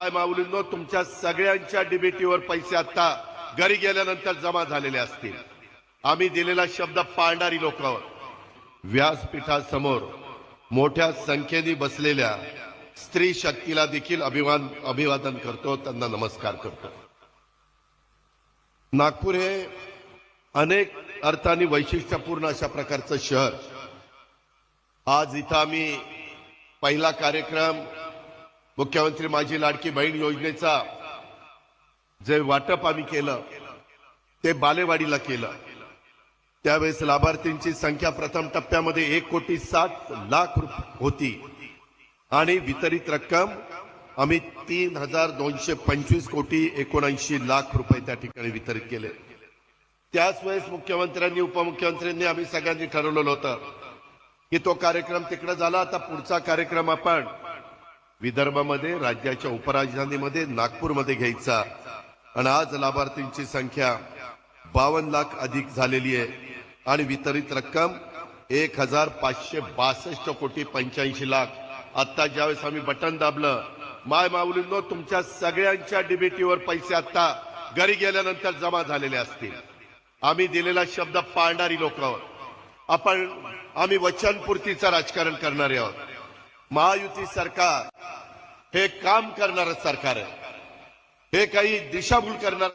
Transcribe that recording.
माऊलींनो, तुमच्या सगळ्यांच्या डीबीटीवर पैसे आता घरी गेल्यानंतर जमा झालेले असतील। आम्ही दिलेला शब्द पाळणारी लोक व्यासपीठासमोर मोठ्या संख्येने बसलेल्या स्त्री शक्तीला देखील अभिवादन करतो, त्यांना नमस्कार करतो। नागपूर हे अनेक अर्थाने वैशिष्ट्यपूर्ण अशा प्रकारचं शहर। आज इथं आम्ही पहिला कार्यक्रम मुख्यमंत्री माझी लाडकी बहीण योजनेचा जे वाटप आम्ही केलं ते बालेवाडीला केलं। त्यावेळेस लाभार्थींची संख्या प्रथम टप्प्यामध्ये 1,60,00,000 होती आणि वितरित रक्कम आम्ही 3,225,79,00,000 रुपये त्या ठिकाणी वितरित केले। त्याच वेळेस मुख्यमंत्र्यांनी उपमुख्यमंत्र्यांनी आम्ही सगळ्यांनी ठरवलेलं होतं की तो कार्यक्रम तिकडे झाला, आता पुढचा कार्यक्रम आपण विदर्भामध्ये राज्याच्या उपराजधानीमध्ये नागपूरमध्ये घ्यायचा। आणि आज लाभार्थींची संख्या 52 लाख अधिक झालेली आहे आणि वितरित रक्कम 1,562,85,00,000। आता ज्यावेळेस आम्ही बटन दाबलं, माय माऊलींनो, तुमच्या सगळ्यांच्या डीबीटीवर पैसे आता घरी गेल्यानंतर जमा झालेले असतील। आम्ही दिलेला शब्द पाळणारी लोक आम्ही वचनपूर्तीचं राजकारण करणारे आहोत। महायुती सरकार हे काम करणारं सरकार आहे, हे काही दिशाभूल करणार